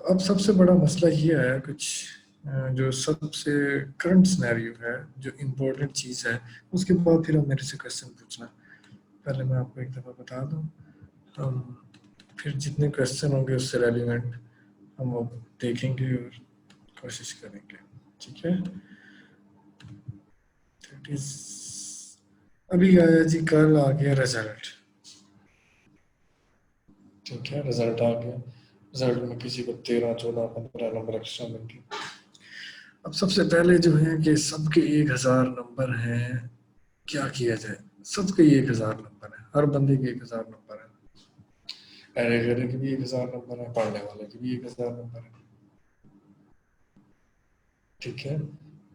अब सबसे बड़ा मसला ये है कुछ जो सबसे करंट सिनेरियो है, जो इम्पोर्टेंट चीज़ है, उसके बाद फिर आप मेरे से क्वेश्चन पूछना। पहले मैं आपको एक दफ़ा बता दूं, हम फिर जितने क्वेश्चन होंगे उससे रेलिवेंट हम वो देखेंगे और कोशिश करेंगे। ठीक है, दैट इज अभी आया जी, कल आ गया रिजल्ट। ठीक है, रिजल्ट आ गया। रिजल्ट में किसी को 13, 14, 15 नंबर एक्स्ट्रा मिल गए। अब सबसे पहले जो है कि सबके 1000 नंबर हैं, क्या किया जाए? सबके 1000 नंबर है, हर बंदे के 1000 नंबर है, एरे के भी 1000 नंबर है, पढ़ने वाले के भी 1000 नंबर है। ठीक है,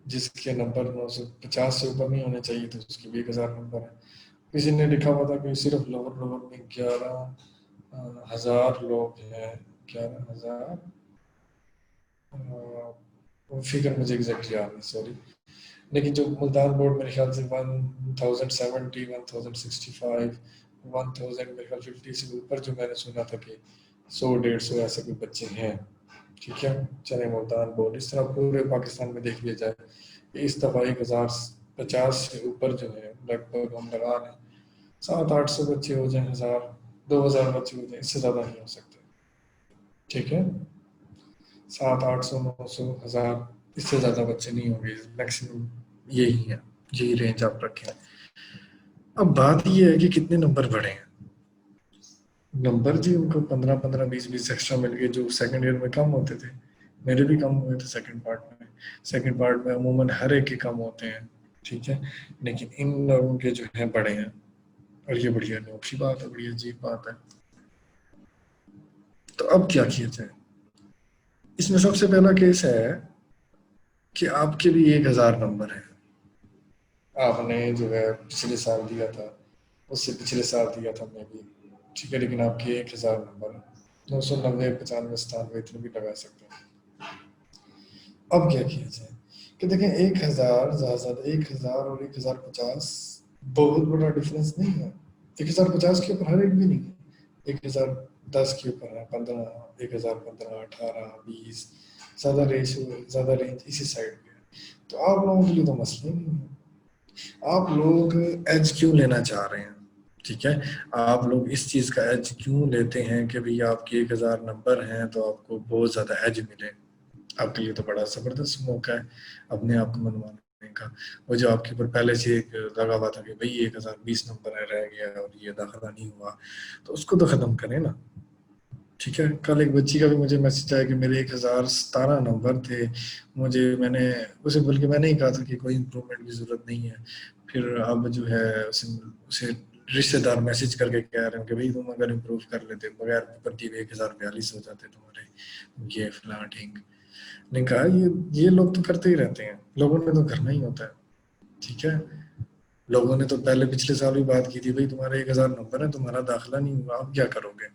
जिसके नंबर 950 से ऊपर नहीं होने चाहिए तो उसके भी 1000 नंबर है। किसी ने लिखा हुआ था कि सिर्फ लोअर में 11,000 लोग हैं, 11,000, फिगर मुझे एग्जैक्ट याद नहीं, सॉरी। लेकिन जो मुल्तान बोर्ड मेरे ख्याल से 1070, 1065, 1000 मेरे ख्याल 50 से ऊपर जो मैंने सुना था कि 100, 150 ऐसे कोई बच्चे हैं। ठीक है, चले मुल्तान बोर्ड, इस तरह पूरे पाकिस्तान में देख लिया जाए, इस दफ़ा 1050 से ऊपर जो है लगभग हम लगा लें 700-800 बच्चे हो जाए, 1000-2000 बच्चे हो जाए, इससे ज़्यादा नहीं हो सकते। ठीक है, 700, 800, 900, 1000, इससे ज़्यादा बच्चे नहीं होंगे, मैक्सिमम यही है, यही रेंज आप रखें। अब बात ये है कि कितने नंबर बढ़े हैं। नंबर जी उनको 15-15, 20-20 एक्स्ट्रा मिल गए, जो सेकंड ईयर में कम होते थे। मेरे भी कम हुए थे सेकंड पार्ट में। सेकंड पार्ट में अमूमन हर एक के कम होते हैं। ठीक है, लेकिन इन लोगों के जो है बड़े हैं, और ये बड़ी अनोखी बात है, बड़ी अजीब बात है। तो अब क्या किया जाए? इसमें सबसे पहला केस है कि आपके भी 1000 नंबर है, आपने जो है पिछले साल दिया था, उससे पिछले साल दिया था मैं भी। ठीक है, लेकिन आपके 1000 नंबर है, 990, 95, 97 इतने भी लगा सकते हैं। अब क्या किया जाए कि देखें, 1000 ज़्यादा, 1000 और 1050 बहुत बड़ा डिफरेंस नहीं है। 1050 के ऊपर हर एक भी नहीं है, 1010 के ऊपर है, 15, 1015, 18, 20, ज़्यादा रेशियो, ज़्यादा रेंज इसी साइड पे है। तो आप लोगों के लिए तो मसला ही नहीं है। आप लोग एज क्यों लेना चाह रहे हैं? ठीक है, आप लोग इस चीज़ का एज क्यों लेते हैं कि भैया आपके 1000 नंबर हैं तो आपको बहुत ज़्यादा एज मिले? आपके लिए तो बड़ा ज़बरदस्त मौका है अपने आप को मनवाने का। वो जो आपके ऊपर पहले से एक लगा हुआ था कि भाई 1020 नंबर है, रह गया और ये दाखिला नहीं हुआ, तो उसको तो ख़त्म करें ना। ठीक है, कल एक बच्ची का भी मुझे मैसेज आया कि मेरे 1017 नंबर थे, मैंने उसे, बल्कि मैंने ही कहा था कि कोई इम्प्रूवमेंट की ज़रूरत नहीं है। फिर अब जो है उसे रिश्तेदार मैसेज करके कह रहे हैं कि भाई तुम अगर इम्प्रूव कर लेते, बगैर पेपर दिए 1042 हो जाते तुम्हारे, ये फलां ठीक। ने कहा ये लोग तो करते ही रहते हैं, लोगों ने तो करना ही होता है। ठीक है, लोगों ने तो पहले पिछले साल भी बात की थी, भाई तुम्हारे 1000 नंबर है, तुम्हारा दाखिला नहीं हुआ, आप क्या करोगे?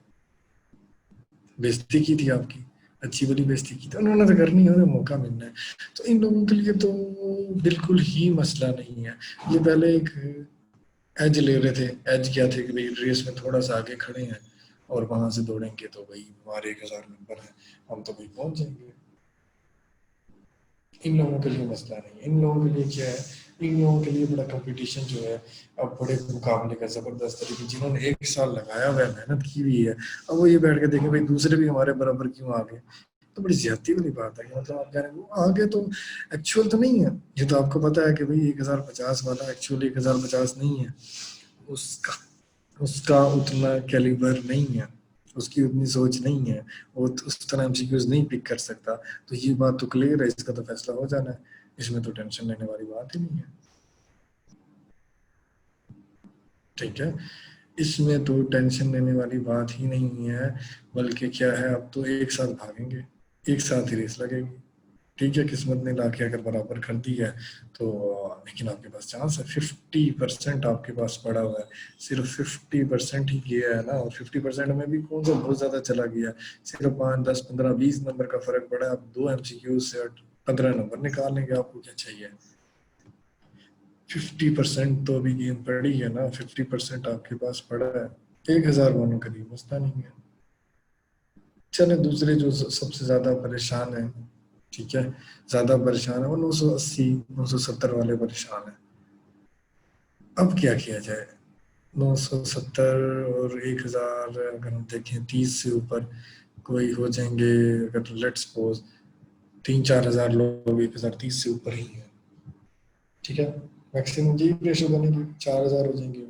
बेइज्जती की थी आपकी, अच्छी वाली बेइज्जती की थी, उन्होंने तो करनी है, उन्हें मौका मिलना है। तो इन लोगों के लिए तो बिल्कुल ही मसला नहीं है। ये पहले एक एज ले रहे थे, एज क्या थे कि भाई रेस में थोड़ा सा आगे खड़े हैं और वहां से दौड़ेंगे तो भाई हमारे 1000 नंबर है, हम तो भाई पहुंच जाएंगे। इन लोगों के लिए मसला नहीं है। इन लोगों के लिए क्या है, इन लोगों के लिए बड़ा कंपटीशन जो है, अब बड़े मुकाबले का ज़बरदस्त तरीके, जिन्होंने 1 साल लगाया हुआ है, मेहनत की हुई है, अब वो ये बैठ के देखें भाई दूसरे भी हमारे बराबर क्यों आ गए, तो बड़ी ज्यादती वाली बात है कि मतलब आप कह रहे हैं वो आगे, तो एक्चुअल तो नहीं है। ये तो आपको पता है कि भाई 1050 वाला एक्चुअली 1050 नहीं है, उसका उसका उतना कैलिबर नहीं है, उसकी उतनी सोच नहीं है, वो उस तरह एमसीक्यूज नहीं पिक कर सकता। तो ये बात तो क्लियर है, इसका तो फैसला हो जाना है, इसमें तो टेंशन लेने वाली बात ही नहीं है। ठीक है, इसमें तो टेंशन लेने वाली बात ही नहीं है, बल्कि क्या है, अब तो एक साथ भागेंगे, एक साथ ही रेस लगेगी। ठीक है, किस्मत ने लाके अगर बराबर कर दी है तो, लेकिन आपके पास चांस है, 50% आपके पास पड़ा हुआ है, सिर्फ 50% ही किया है ना, और 50% में भी कौन सा बहुत ज्यादा चला गया, सिर्फ 5, 10, 15, 20 नंबर का फर्क पड़ा है। आप 2 एमसीक्यू से 15 नंबर निकाल लेंगे, आपको क्या चाहिए? 50% तो अभी गेम पड़ी है ना, 50% आपके पास पड़ा है, 1000 मानो करीब मसला नहीं है। चले दूसरे जो सबसे ज्यादा परेशान है, ठीक है, ज्यादा परेशान है वो 980 970 वाले परेशान है। अब क्या किया जाए? 970 और 1000 अगर हम देखें 30 से ऊपर कोई हो जाएंगे, अगर लेट्स सपोज 3-4 हजार लोग 1030 से ऊपर ही है, ठीक है, मैक्सिमम जी रेशो बनेगी, 4000 हो जाएंगे,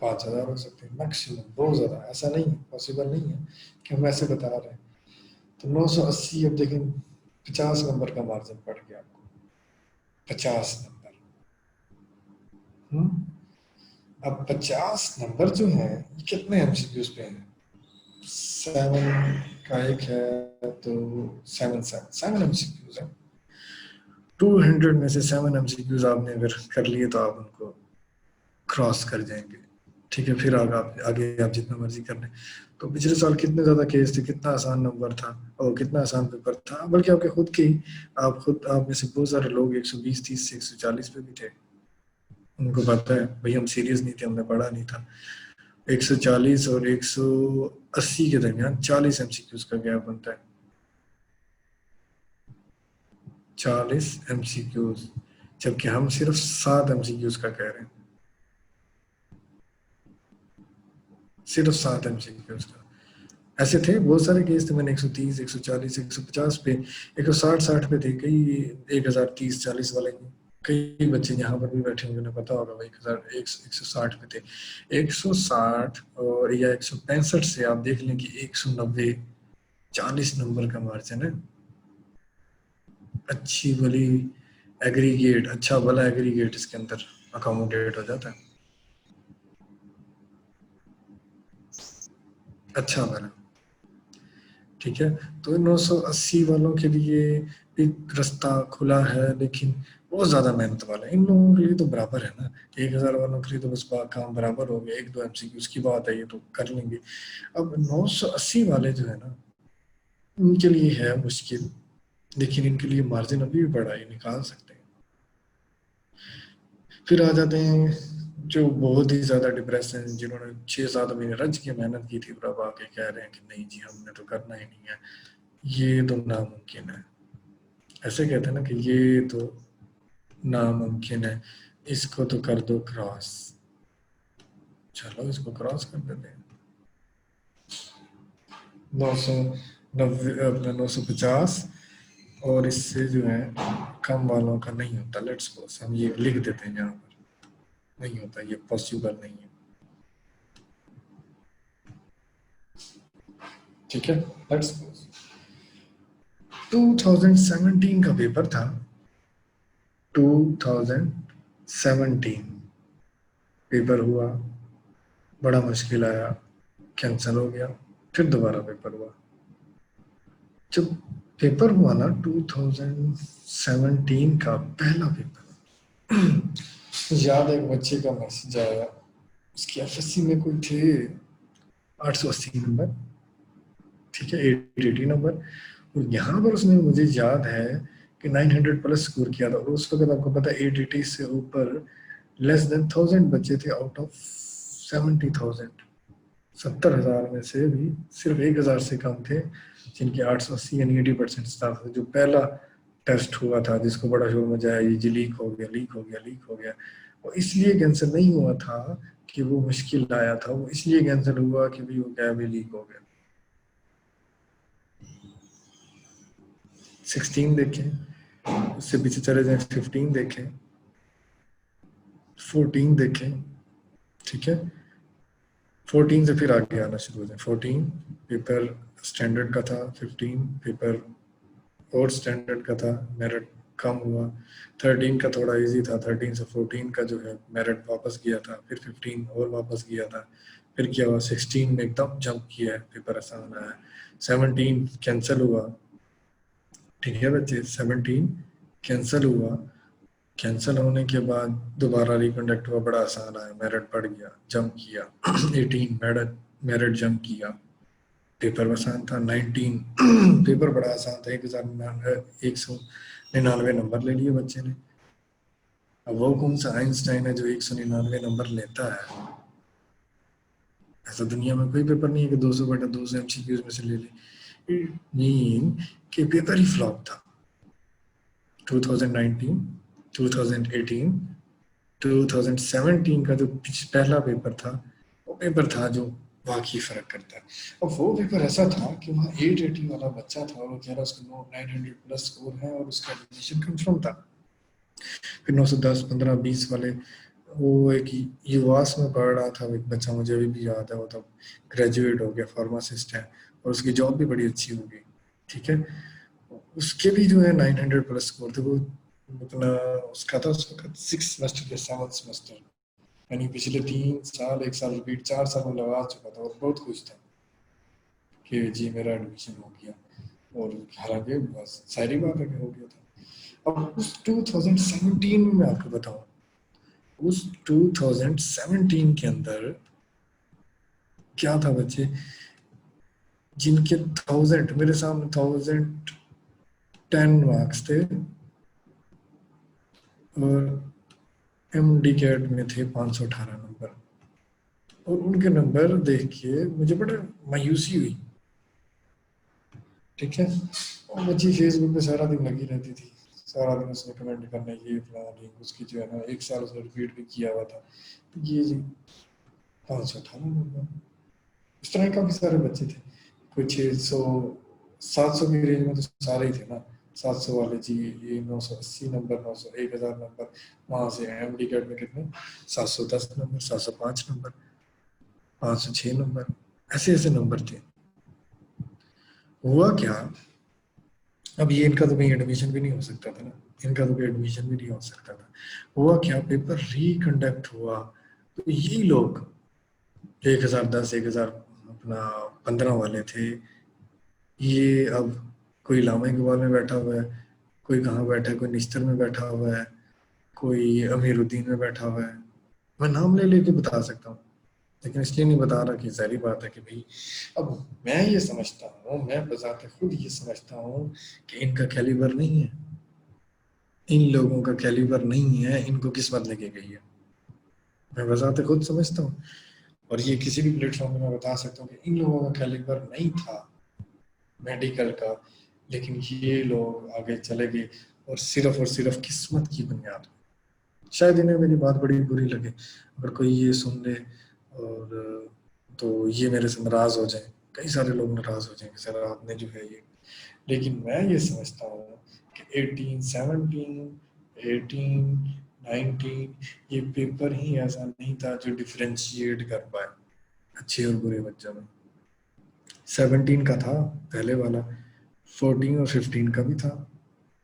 5000 हो सकते हैं मैक्सिमम, बहुत ज्यादा ऐसा नहीं है, पॉसिबल नहीं है कि हम ऐसे बता रहे हैं। तो 980, अब देखें 50 नंबर का मार्जिन पड़ गया आपको, 50 नंबर। अब 50 नंबर जो है ये कितने एमसीक्यूज पे हैं? 7 का एक है तो 7 एमसीक्यूज है। 200 में से 7 एमसीक्यूज आपने अगर कर लिए तो आप उनको क्रॉस कर जाएंगे, ठीक है। फिर आगे आप जितना मर्जी कर लें। तो पिछले साल कितने ज्यादा केस थे, कितना आसान नंबर था और कितना आसान पेपर था, बल्कि आपके खुद के ही, आप में से बहुत सारे लोग 120 30 से 140 पे भी थे। उनको पता है भाई हम सीरियस नहीं थे, हमने पढ़ा नहीं था। 140 और 180 के दरमियान 40 एमसीक्यूज का गैप बनता है। 40 एमसीक्यूज, जबकि हम सिर्फ 7 एमसीक्यूज का कह रहे हैं, सिर्फ 7 एमसीक्यूज का। ऐसे थे बहुत सारे केस थे, मैंने 130 140 150 पे 160 60 पे थे कई, 1030 40 वाले कई बच्चे यहाँ पर भी बैठे होंगे, उन्हें पता होगा भाई 160 पे थे। 160 और या 165 से आप देख लें कि 190, 40 नंबर का मार्जिन है। अच्छी भली एग्रीगेट, अच्छा भला एग्रीगेट इसके अंदर अकोमोडेट हो जाता है, अच्छा भला, ठीक है। तो 980 वालों के लिए एक रास्ता खुला है, लेकिन बहुत ज्यादा मेहनत वाला है। इन लोगों के लिए तो बराबर है ना, 1000 वालों के लिए तो बस काम बराबर हो गया, 1-2 एमसीक्यूज की बात है, ये तो कर लेंगे। अब 980 वाले जो है ना, उनके लिए है मुश्किल, लेकिन इनके लिए मार्जिन अभी भी बड़ा है, निकाल सकते हैं। फिर आ जाते हैं जो बहुत ही ज्यादा डिप्रेस हैं, जिन्होंने 6-7 महीने रज के मेहनत की थी, और अब आके कह रहे हैं कि नहीं जी हमने तो करना ही नहीं है, ये तो नामुमकिन है। ऐसे कहते हैं ना कि ये तो नामुमकिन है, इसको तो कर दो क्रॉस। चलो इसको क्रॉस कर देते हैं। 990 अपना 950 और इससे जो है कम वालों का नहीं होता, लेट्स सपोज हम ये लिख देते हैं यहाँ पर, नहीं होता, ये पॉसिबल नहीं है, ठीक है। लेट्स सपोज 2017 का पेपर था, 2017 पेपर हुआ, बड़ा मुश्किल आया, कैंसिल हो गया, फिर दोबारा पेपर हुआ। जब पेपर हुआ ना 2017 का पहला पेपर, याद है एक बच्चे का मैसेज आया, उसकी एफएससी में कोई थे 880 नंबर, ठीक है, 880 नंबर, और यहाँ पर उसने, मुझे याद है कि 900 प्लस स्कोर किया था, और उस वक्त आपको पता है 880 से ऊपर लेस देन 1000 बच्चे थे आउट ऑफ 70,000। 70,000 में से भी सिर्फ 1000 से कम थे जिनके 880 यानी 80% स्टाफ थे। जो पहला टेस्ट हुआ था जिसको बड़ा शोर मचाया, ये जी लीक हो गया, लीक हो गया, लीक हो गया, वो इसलिए कैंसिल नहीं हुआ था कि वो मुश्किल आया था, वो इसलिए कैंसिल हुआ कि भाई वो क्या भी लीक हो गया। 16 देखें, उससे पीछे चले जाए 15 देखें, 14 देखें, ठीक है, 14 से फिर आगे आना शुरू हो जाए। 14 पेपर स्टैंडर्ड का था, 15 पेपर और स्टैंडर्ड का था, मेरिट कम हुआ। 13 का थोड़ा इजी था, 13 से 14 का जो है मेरिट वापस गया था, फिर 15 और वापस गया था, फिर क्या हुआ 16 में एकदम जंप किया है, पेपर आसान आया। 17 कैंसिल हुआ, ठीक है बच्चे, 17 कैंसिल हुआ, कैंसिल होने के बाद दोबारा रिकंडक्ट हुआ, बड़ा आसान आया, मेरिट बढ़ गया, जंप किया। 18 मेरिट जंप किया, पेपर आसान था। 19 पेपर बड़ा आसान था, 199 नंबर ले लिए बच्चे ने। अब वो कौन सा आइंस्टाइन है जो 199 नंबर लेता है? ऐसा दुनिया में कोई पेपर नहीं है कि 200/200 एमसीक्यूज में से ले ले। इट मीन कि पेपर ही फ्लॉप था। 2019, 2018, 2017 का जो पहला पेपर था, वो पेपर था जो वाकई फर्क करता है। अब वो पेपर ऐसा था कि वहाँ 880 वाला बच्चा था और वो कह रहा उसका 900 प्लस स्कोर है और उसका एडमिशन कंफर्म था। फिर 910, 15, 20 वाले, वो एक युवास में पढ़ रहा था एक बच्चा, मुझे अभी भी याद है, वो तब ग्रेजुएट हो गया, फार्मासिस्ट है और उसकी जॉब भी बड़ी अच्छी हो गई, ठीक है। उसके भी जो है 900 प्लस स्कोर थे। वो अपना उसका था उस वक्त 6 सेमेस्टर या 7 सेमेस्टर, यानी पिछले 3 साल, 1 साल रिपीट, 4 साल में लगा चुका था और बहुत खुश था कि जी मेरा एडमिशन हो गया। और हालांकि बस सारी बात है कि हो गया था। अब उस 2017 में मैं आपको बताऊं, उस 2017 के अंदर क्या था, बच्चे जिनके 1000, मेरे सामने 1010 मार्क्स थे और एमडी कैट में थे 518 नंबर, और उनके नंबर देख के मुझे बड़ा मायूसी हुई, ठीक है। और बच्ची फेसबुक पे सारा दिन लगी रहती थी, सारा दिन उसने कमेंट करना, ये फलाना लिंक, उसकी जो है ना 1 साल उसने रिपीट भी किया हुआ था, ये जी 518 नंबर। इस तरह काफी सारे बच्चे थे, कोई 600, 700 की रेंज में तो सारे ही थे ना। 700 वाले जी, ये 980 नंबर, 900, 1000 नंबर। वहां से एम डी कैट में कितने, 710 नंबर, 705 नंबर, 506 नंबर, ऐसे ऐसे नंबर थे। हुआ क्या, अब ये इनका तो कहीं एडमिशन भी नहीं हो सकता था ना, इनका तो कोई एडमिशन भी नहीं हो सकता था। हुआ क्या, पेपर रिकंडक्ट हुआ, तो यही लोग 1010, 1000 अपना 15 वाले थे, ये अब कोई लामा इकबाल में बैठा हुआ है, कोई कहाँ बैठा है, कोई निश्तर में बैठा हुआ है, कोई अमीरुद्दीन में बैठा हुआ है। मैं नाम ले लेके बता सकता हूँ, लेकिन इसलिए नहीं बता रहा कि सारी बात है कि भाई, अब मैं ये समझता हूँ, मैं बजाते खुद ये समझता हूँ कि इनका कैलिबर नहीं है, इन लोगों का कैलिबर नहीं है, इनको किस्मत लेके गई है। मैं बजाते खुद समझता हूँ, और ये किसी भी प्लेटफॉर्म में मैं बता सकता हूँ कि इन लोगों का कैलिबर नहीं था मेडिकल का, लेकिन ये लोग आगे चले गए और सिर्फ किस्मत की बुनियाद। शायद इन्हें मेरी बात बड़ी बुरी लगे, अगर कोई ये सुन ले और तो ये मेरे से नाराज हो जाए, कई सारे लोग नाराज हो जाएंगे, सर आपने जो है ये। लेकिन मैं ये समझता हूँ कि 18, 17, 18, 19 ये पेपर ही ऐसा नहीं था जो डिफरेंशिएट कर पाए अच्छे और बुरे बच्चों में। 17 का था पहले वाला, 14 और 15 का भी था।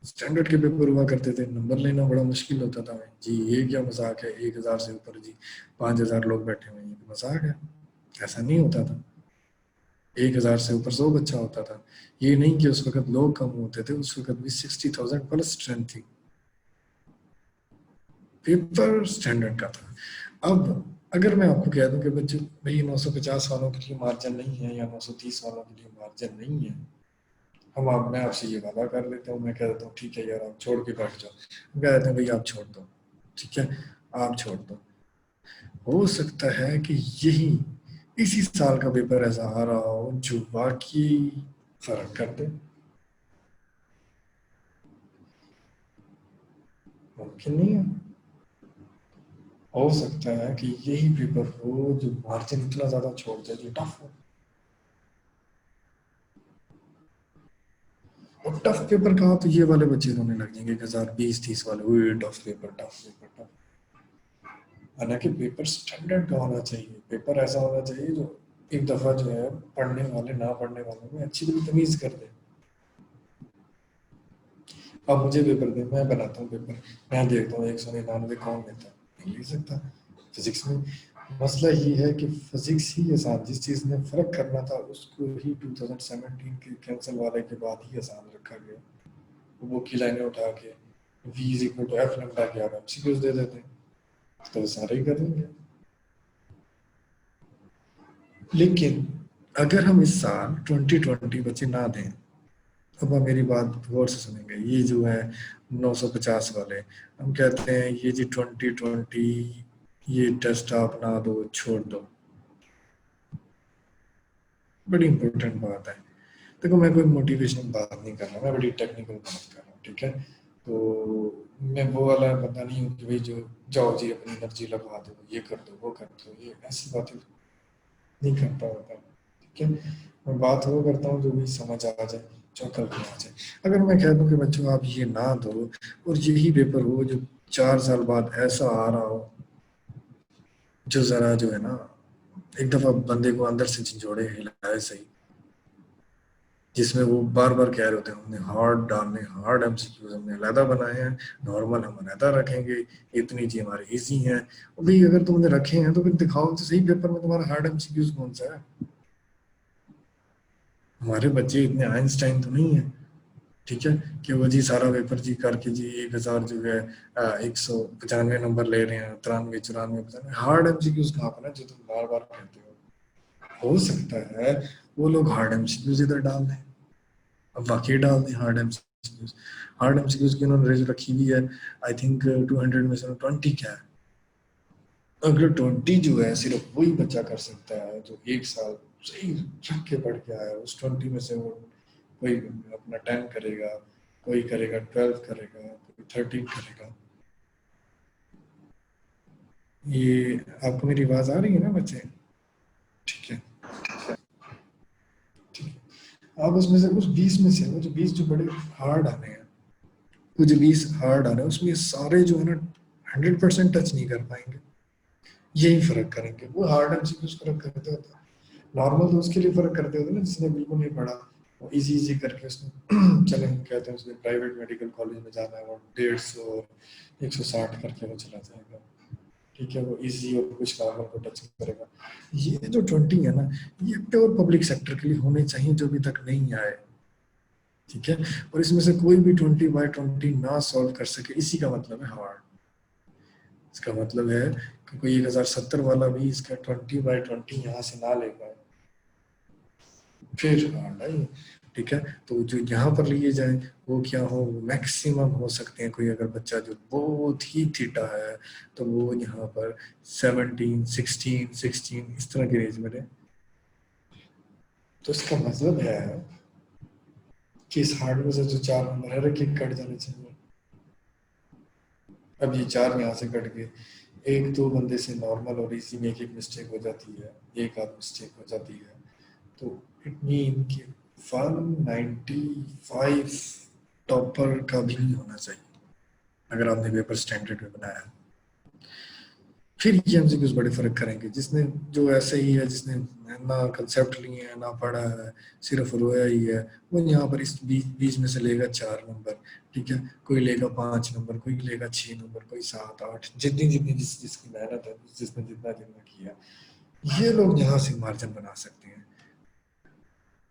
स्टैंडर्ड के पेपर हुआ करते थे, नंबर लेना बड़ा मुश्किल होता था जी, ये क्या मजाक है, 1000 से ऊपर जी 5000 लोग बैठे हुए हैं, ये तो मजाक है, ऐसा नहीं होता था। 1000 से ऊपर 100 बच्चा होता था, ये नहीं कि उस वक्त लोग कम होते थे, उस वक्त भी 60,000 प्लस स्ट्रेंथ थी, पेपर स्टैंडर्ड का था। अब अगर मैं आपको कह दूं कि बच्चों भाई 950 वालों के लिए मार्जिन नहीं है या 930 वालों के लिए मार्जिन नहीं है, मैं आपसे ये वादा कर लेता हूँ, मैं कह देता हूँ ठीक है यार आप छोड़ के बैठ जाओ, हम कह देते हैं भाई आप छोड़ दो, ठीक है आप छोड़ दो। हो सकता है कि यही इसी साल का पेपर ऐसा आ रहा हो जो बाकी फर्क कर दे, मुमकिन नहीं है। हो सकता है कि यही पेपर हो जो मार्जिन इतना ज्यादा छोड़ दे जो टफ हो। और टफ पेपर कहा तो ये वाले बच्चे रोने लग जाएंगे, 1020-30 वाले, वो tough paper, tough paper, tough. हालांकि पेपर स्टैंडर्ड का होना चाहिए, पेपर ऐसा होना चाहिए जो एक दफा जो है पढ़ने वाले ना पढ़ने वालों में अच्छी तरह तमीज कर दे। अब मुझे पेपर दे, मैं बनाता हूँ पेपर, मैं देखता हूँ 199 कौन लेता है, नहीं ले सकता। फिजिक्स में मसला ये है कि फिजिक्स ही आसान, जिस चीज़ ने फर्क करना था उसको ही 2017 के कैंसिल वाले के बाद ही आसान रखा गया। वो की लाइनें उठा के v is equal to F lambda के आप एमसीक्यूज दे देते हैं, तो सारे ही कर लेंगे। लेकिन अगर हम इस साल 2020 बच्चे ना दें, अब आप मेरी बात गौर से सुनेंगे, ये जो है 950 वाले, हम कहते हैं ये जी 2020 ये टेस्ट आप ना दो, छोड़ दो, बड़ी इंपॉर्टेंट बात है। देखो मैं कोई मोटिवेशनल बात नहीं कर रहा, मैं बड़ी टेक्निकल बात कर रहा हूँ, ठीक है। तो मैं वो वाला बंदा नहीं हूँ कि भाई जो जाओ जी अपनी एनर्जी लगवा दो, ये कर दो वो कर दो, ये ऐसी बातें नहीं करता होता, ठीक है। मैं बात वो करता हूँ जो भी समझ आ जाए, जो कल में आ जाए। अगर मैं कह दूँ कि बच्चों आप ये ना दो और यही पेपर हो जो 4 साल बाद ऐसा आ रहा हो जो जरा जो है ना एक दफा बंदे को अंदर से झंझोड़े हिलाए सही, जिसमें वो बार बार कह रहे होते हैं हमने हार्ड डालने, हार्ड एमसीक्यूज हमने अलहदा बनाए हैं, नॉर्मल हम अलहदा रखेंगे, इतनी जी हमारे इजी हैं। और भाई अगर तुमने रखे हैं तो फिर दिखाओ तो सही पेपर में तुम्हारा हार्ड एमसीक्यूज कौन सा है। हमारे बच्चे इतने आइंस्टाइन तो नहीं है, ठीक है, कि वो जी सारा पेपर जी करके जी 1000 जो है 195 नंबर ले रहे हैं, 93 94 95 हार्ड एमसीक्यूज कहाँ पर है जो तुम बार बार कहते हो सकता है वो लोग हार्ड एमसीक्यूज इधर डाल दें, अब वाकई डाल दें हार्ड एमसीक्यूज। हार्ड एमसीक्यूज की उन्होंने रेंज रखी हुई है, आई थिंक 200 में से 20 क्या है। अगर 20 जो है सिर्फ वही बच्चा कर सकता है जो 1 साल सही रख के पढ़ के आया, उस 20 में से वो कोई अपना 10 करेगा, कोई करेगा 12 करेगा, कोई 13 करेगा। ये आपको मेरी आवाज आ रही है ना बच्चे? ठीक है, ठीक है। आप उसमें से उस 20 में से वो जो 20 जो बड़े हार्ड आने हैं, वो जो 20 हार्ड आ रहे हैं उसमें सारे जो है ना 100% टच नहीं कर पाएंगे, यही फर्क करेंगे। वो हार्ड एमसीक्यूज फर्क करते होते हैं, नॉर्मल तो उसके लिए फर्क करते होते हैं ना जिसने बिल्कुल नहीं पढ़ा, वो इजी इजी करके उसने चले हम कहते हैं उसने प्राइवेट मेडिकल कॉलेज में जाना है, वो 150 और 160 करके वो चला जाएगा, ठीक है, वो इजी और कुछ नॉर्मल को टच करेगा। ये जो 20 है ना, ये प्योर पब्लिक सेक्टर के लिए होने चाहिए जो अभी तक नहीं आए, ठीक है। और इसमें से कोई भी 20/20 ना सॉल्व कर सके, इसी का मतलब है हार्ड। इसका मतलब है कि कोई 1070 वाला भी इसका 20/20 यहाँ से ना ले पाए, फिर हार्ड है, ठीक है। तो जो यहाँ पर लिए जाए वो क्या हो, मैक्सिमम हो सकते हैं, कोई अगर बच्चा जो बहुत ही थीटा है तो वो यहाँ पर 17 16 16 इस तरह की रेंज में रहे। तो इसका मतलब है कि इस हार्ड में से जो 4 नंबर है कि कट जाने चाहिए। अब ये 4 यहाँ से कट गए, एक दो बंदे से नॉर्मल और इजी में एक एक मिस्टेक हो जाती है, एक आध मिस्टेक हो जाती है, तो इट मीन कि 195 टॉपर का भी नहीं होना चाहिए अगर आपने पेपर स्टैंडर्ड में बनाया। फिर ये हमसे कुछ बड़े फर्क करेंगे, जिसने जो ऐसे ही है जिसने ना कंसेप्ट लिए हैं ना पढ़ा है, सिर्फ रोया ही है, वो यहाँ पर इस बीच में से लेगा 4 नंबर, ठीक है, कोई लेगा 5 नंबर, कोई लेगा 6 नंबर, कोई 7 8, जितनी जितनी जिसकी मेहनत है, जिसने जितना जितना किया, ये लोग यहाँ से मार्जिन बना सकते हैं।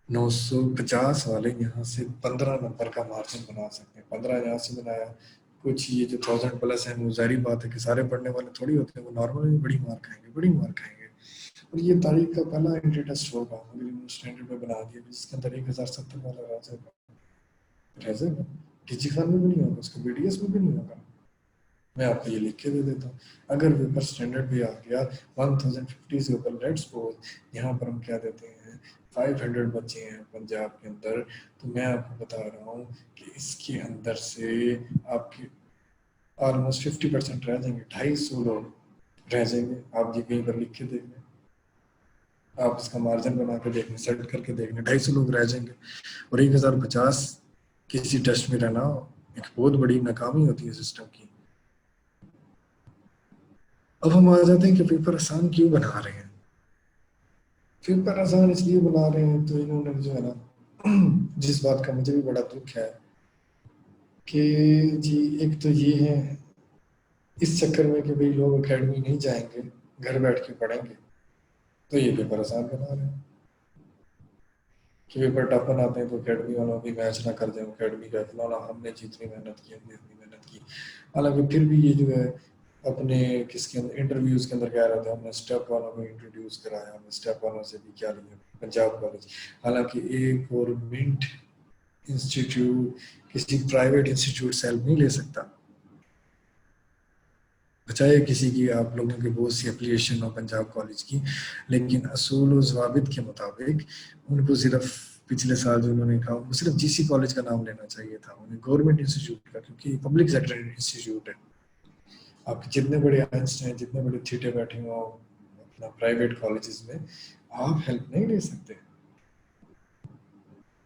950 वाले यहाँ से 15 नंबर का मार्जिन बना सकते हैं, 15 यहाँ से बनाया। कुछ ये जो 1000+ है, वो जारी बात है कि सारे पढ़ने वाले थोड़ी होते हैं, वो नॉर्मल में बड़ी मार खाएंगे, बड़ी मार खाएंगे। और ये तारीख का पहला एंट्री टेस्ट होगा अगर स्टैंडर्ड में बना दिया, जिसके अंदर 1070 वाला रह जाएगा, डीजी खान में भी नहीं होगा, उसका बीडीएस में भी नहीं होगा। मैं आपको ये लिख के दे देता हूँ, अगर पेपर स्टैंडर्ड भी आ गया 1050 से ऊपर, लेट्स सपोज यहाँ पर हम क्या देते हैं 500 बच्चे हैं पंजाब के अंदर, तो मैं आपको बता रहा हूँ कि इसके अंदर से आपके ऑलमोस्ट 50% रह जाएंगे, 250 लोग रह जाएंगे। आप ये कहीं पर लिख के देख लें, आप इसका मार्जिन बना के देख लें, सेट करके देख लें, 250 लोग रह जाएंगे। और 1050 किसी टेस्ट में रहना एक बहुत बड़ी नाकामी होती है सिस्टम की। अब हम आ जाते हैं कि पेपर आसान क्यों बना रहे हैं। पेपर आसान इसलिए बना रहे हैं तो इन्होंने जो है ना जिस बात का मुझे भी बड़ा दुख है कि जी एक तो ये है इस चक्कर में कि भाई लोग एकेडमी नहीं जाएंगे, घर बैठ के पढ़ेंगे, तो ये पेपर आसान बना रहे हैं कि पेपर टफ बनाते हैं तो एकेडमी वालों की मैच ना कर जाए, एकेडमी का फलाना हमने जितनी मेहनत की हमने इतनी मेहनत की। हालांकि फिर भी ये जो है अपने किसके अंदर इंटरव्यूज के अंदर कह रहा था हमने स्टेप वालों को इंट्रोड्यूस कराया, हमने स्टेप वालों से भी क्या लिया पंजाब कॉलेज। हालांकि एक गवर्नमेंट इंस्टीट्यूट किसी प्राइवेट इंस्टीट्यूट से हेल्प नहीं ले सकता, बचाए किसी की आप लोगों की बहुत सी एप्लीकेशन हो पंजाब कॉलेज की, लेकिन असूल और ज़वाबित के मुताबिक उनको सिर्फ पिछले साल जो उन्होंने कहा, वो सिर्फ जीसी कॉलेज का नाम लेना चाहिए था उन्हें, गवर्नमेंट इंस्टीट्यूट का, क्योंकि पब्लिक सेक्टर इंस्टीट्यूट है। आपके जितने बड़े आइंस्टाइन, जितने बड़े थीटे बैठे हो अपना प्राइवेट कॉलेजेस में, आप हेल्प नहीं ले सकते।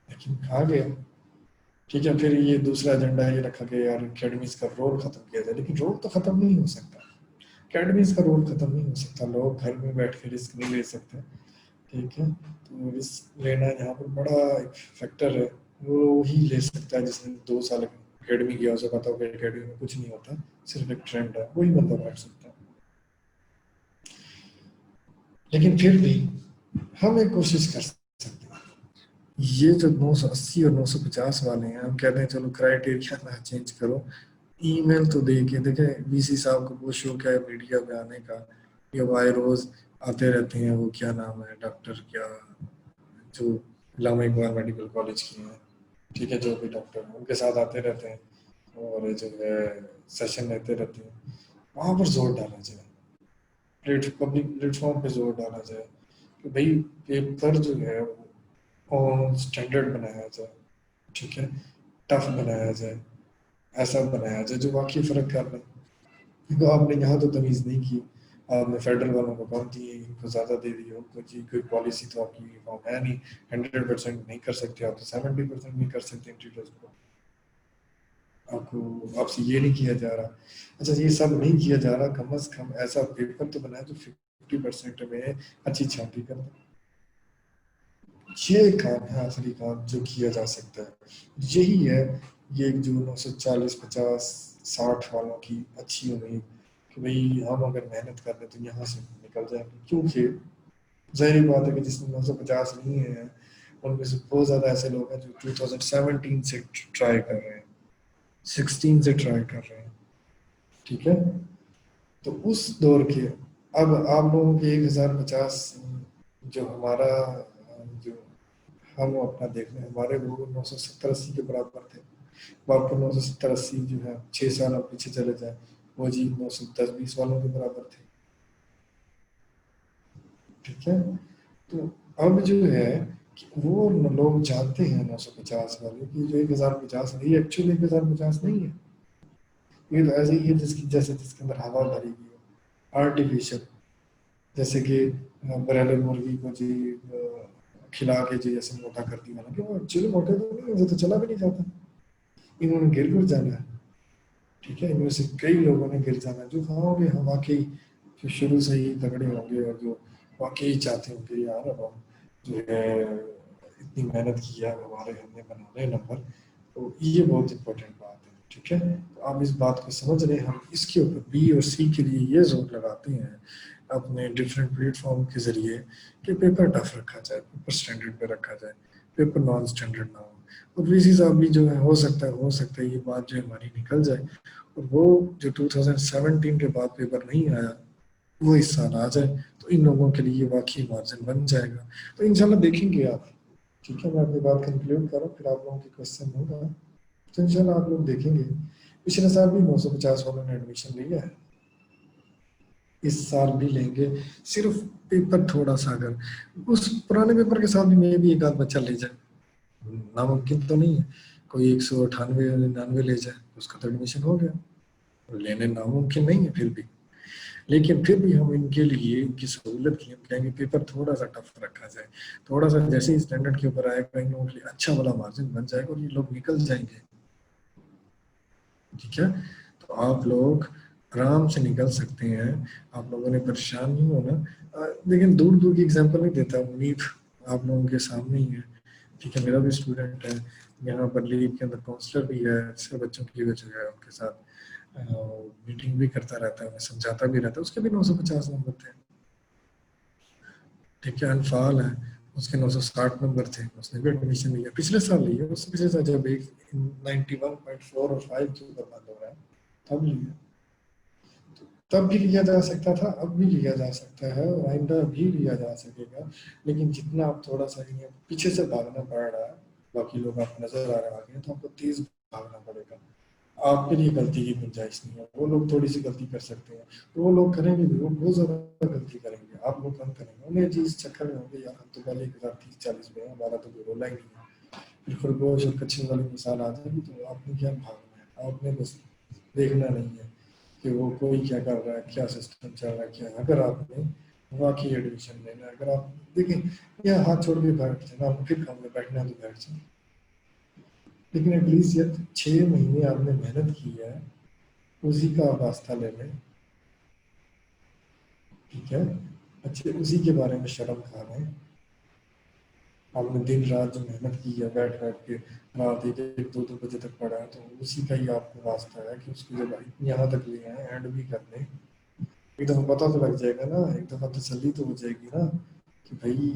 लेकिन कहा गया ठीक है, फिर ये दूसरा एजेंडा ये रखा गया यार अकेडमीज का रोल खत्म किया जाए, लेकिन रोल तो खत्म नहीं हो सकता, अकेडमीज का रोल खत्म नहीं हो सकता। लोग घर में बैठ के रिस्क नहीं ले सकते, ठीक है। तो रिस्क लेना यहाँ पर बड़ा एक फैक्टर है, वो ही ले सकता है जिसने 2 साल अकेडमी किया, उसे पता हो कि अकेडमी में कुछ नहीं होता, सिर्फ एक ट्रेंड है, वही बंदा बैठ सकता है। लेकिन फिर भी हम एक कोशिश कर सकते हैं। ये जो 980 और 950 वाले हैं, हम कहते हैं चलो क्राइटेरिया ना चेंज करो, ईमेल तो दे के देखे, वीसी साहब को बहुत शौक है मीडिया में आने का, ये भाई रोज आते रहते हैं, वो क्या नाम है डॉक्टर क्या, जो इलामा इकबाल मेडिकल कॉलेज की हैं, ठीक है, जो भी डॉक्टर हैं उनके साथ आते रहते हैं और जो है सेशन लेते रहते हैं। वहाँ पर जोर डाला जाए, पब्लिक प्लेटफॉर्म पे जोर डाला जाए कि भाई पेपर जो है वो स्टैंडर्ड बनाया जाए, ठीक है, टफ बनाया जाए, ऐसा बनाया जाए जो वाकई फ़र्क कर रहा है। क्योंकि आपने यहाँ तो तमीज़ नहीं की, आपने फेडरल वालों को कम दिए, इनको ज़्यादा दे दिए, उनको जी कोई पॉलिसी तो आपकी यूनिफॉर्म है नहीं, 100% नहीं कर सकते आप, तो 70% नहीं कर सकते इंटीरियर्स को, आपको आपसे ये नहीं किया जा रहा। अच्छा, ये सब नहीं किया जा रहा, कम अज़ कम ऐसा पेपर तो बनाए जो 50% में अच्छी छापी कर दे। ये काम है असली काम जो किया जा सकता है, यही है ये जो 940 50 60 वालों की अच्छी उम्मीद कि भाई हम अगर मेहनत कर रहे तो यहाँ से निकल जाएंगे। क्योंकि जाहिर बात है कि जिसमें 950 नहीं है उनमें से बहुत ज़्यादा ऐसे लोग हैं जो 2017 से ट्राई कर रहे हैं, 16 से ट्राई कर रहे हैं, ठीक है। तो उस दौर के अब आप लोगों के 1050 जो हमारा जो हम अपना देख रहे हैं, हमारे वो 970-80 के बराबर थे, वो आपको 970-80 जो है 6 साल आप पीछे चले जाए, वो जी 910-20 वालों के बराबर थे, ठीक है। तो अब जो है कि वो लोग जानते हैं 950 वाले कि जो 1050 है ये एक्चुअली 1050 नहीं है, ये तो ऐसे ही है जिसकी जैसे जिसके अंदर हवा भरी हुई हो, आर्टिफिशियल, जैसे कि बरेली मुर्गी को जी खिला के जी ऐसे मोटा कर दिया, हालांकि वो एक्चुअली मोटे तो नहीं, वो तो चला भी नहीं जाता, इन्होंने गिर गिर जाना है, ठीक है। इनमें से कई लोगों ने गिर जाना है जो हाँ होंगे, हम वाकई जो शुरू से ही तगड़े होंगे और जो वाकई चाहते होंगे यार अब हम जो है इतनी मेहनत की है, हमारे हमने बनाने नंबर, तो ये बहुत इंपॉर्टेंट बात है, ठीक है। तो आप इस बात को समझ रहे हैं, हम इसके ऊपर बी और सी के लिए ये जोर लगाते हैं अपने डिफरेंट प्लेटफॉर्म के जरिए कि पेपर टफ रखा जाए, पेपर स्टैंडर्ड पे रखा जाए, पेपर नॉन स्टैंडर्ड ना हो। और वीसी साहब भी जो है हो सकता है ये बात जो हमारी निकल जाए और वो जो 2017 के बाद पेपर नहीं आया वो इस साल आ जाए, तो इन लोगों के लिए वाकई मार्जिन बन जाएगा। तो इंशाल्लाह देखेंगे आप, ठीक है। मैं अपनी बात कंक्लूड करूँ फिर आप लोगों के क्वेश्चन होगा, तो इंशाल्लाह आप लोग देखेंगे पिछले साल भी 950 वालों ने एडमिशन लिया है, इस साल भी लेंगे, सिर्फ पेपर थोड़ा सा अगर उस पुराने पेपर के साथ भी मे भी एक आध बच्चा ले जाए, नामुमकिन तो नहीं है, कोई 198-99 ले जाए उसका तो एडमिशन हो गया, लेने नामुमकिन नहीं है फिर भी। लेकिन फिर भी हम इनके लिए इनकी सहूलत की हम कहेंगे पेपर थोड़ा सा टफ रखा जाए, थोड़ा सा जैसे ही स्टैंडर्ड के ऊपर आएगा इन लोगों के लिए अच्छा वाला मार्जिन बन जाएगा और ये लोग निकल जाएंगे, ठीक है। तो आप लोग आराम से निकल सकते हैं, आप लोगों ने परेशान नहीं होना। लेकिन दूर दूर की एग्जाम्पल नहीं देता, उम्मीद आप लोगों के सामने ही है, ठीक है। मेरा भी स्टूडेंट है यहाँ पर, लीव के अंदर काउंसलर भी है, ऐसे बच्चों के लिए जो है उनके साथ मीटिंग भी करता रहता है, उन्हें समझाता भी रहता है, उसके भी 950 नंबर थे, ठीक है। अनफाल है, उसके 960 नंबर थे, उसने भी एडमिशन लिया, पिछले साल लिया, उससे पिछले साल जब एक 91.4 और 5 के ऊपर बंद हो रहा है तब लिया, तब भी लिया जा सकता था, अब भी लिया जा सकता है और आइंदा भी लिया जा सकेगा। लेकिन जितना आप थोड़ा सा पीछे से भागना पड़ रहा है, बाकी लोग आप नजर आ रहे हैं तो आपको तेज भागना पड़ेगा, आपके लिए गलती की गुंजाइश नहीं है, वो लोग थोड़ी सी गलती कर सकते हैं, तो वो लोग करेंगे भी, वो बहुत ज्यादा गलती करेंगे, आप लोग कम करेंगे, उन्हें जी इस चक्कर में होंगे यार हम तो पहले 1030-40 में हमारा तो कोई रोला ही नहीं है, फिर खरगोश और कच्छे वाली मिसाल आ जाएगी, तो आपने क्या भागना है, आपने बस देखना नहीं है कि वो कोई क्या कर रहा है, क्या सिस्टम चल रहा है, क्या। अगर आपने वाकई एडमिशन लेना है, अगर आप देखें या हाथ छोड़ के बैठ जाना, आप फिर काम में बैठना है तो बैठ जाए, लेकिन एटलीस्ट यार 6 महीने आपने मेहनत की है, उसी का आप वास्ता ले लें, ठीक है। अच्छे उसी के बारे में शर्म खा लें, आपने दिन रात जो मेहनत की है, बैठ बैठ के रात 1-1, 2-2 बजे तक पढ़ा है, तो उसी का ही आपको वास्ता है कि उसको जब यहाँ तक ले आए, एंड भी कर लें, एक दफ़ा पता तो लग जाएगा ना, एक दफ़ा तसल्ली तो हो जाएगी ना कि भाई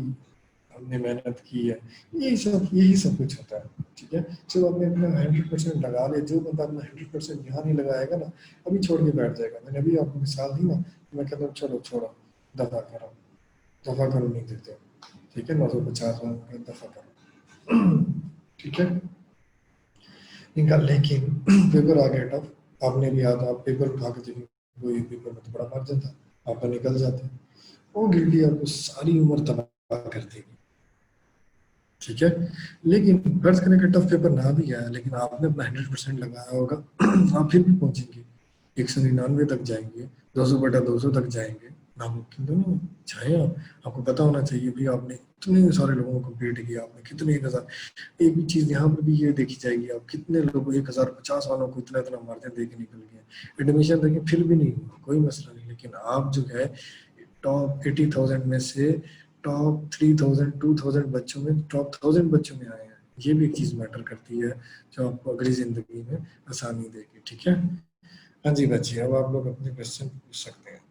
हमने मेहनत की है। यही सब कुछ होता है, ठीक है। जब आपने अपना 100% लगा लिया, जो बंदा अपना 100% यहाँ नहीं लगाएगा ना, अभी छोड़ के बैठ जाएगा। मैंने अभी आपको मिसाल दी ना, मैं कहता हूँ चलो छोड़ो, दफ़ा करो, दफ़ा करो नहीं देते, ठीक है, 950 में दफ़ा करो, ठीक है। निकाल, लेकिन पेपर आ गया टफ, आपने भी याद, आप पेपर उठा के देखिए, कोई पेपर में तो बड़ा मार्जिन था, आपका निकल जाते, वो गिल्टी आपको सारी उम्र तबाह कर देगी, ठीक है। लेकिन फर्ज करें कि टफ पेपर ना भी आया, लेकिन आपने अपना 100% लगाया होगा, आप फिर भी पहुंचेंगे, 199 तक जाएंगे, 200/200 तक जाएंगे, नामुमकिन तो नहीं चाहे आप, आपको पता होना चाहिए भाई आपने इतने सारे लोगों को कम्पीट किया, आपने कितने 1000, एक भी चीज़ यहाँ पर भी ये देखी जाएगी, आप कितने लोगों 1050 वालों को इतना इतना मार्जिन दे के निकल गए, एडमिशन देंगे फिर भी नहीं हुआ, कोई मसला नहीं, लेकिन आप जो है टॉप 80,000 में से टॉप 3000 2000 बच्चों में, टॉप 1000 बच्चों में आए हैं, ये भी एक चीज़ मैटर करती है जो आपको अगली ज़िंदगी में आसानी देगी, ठीक है। हाँ जी बच्चे, अब आप लोग अपने क्वेश्चन पूछ सकते हैं।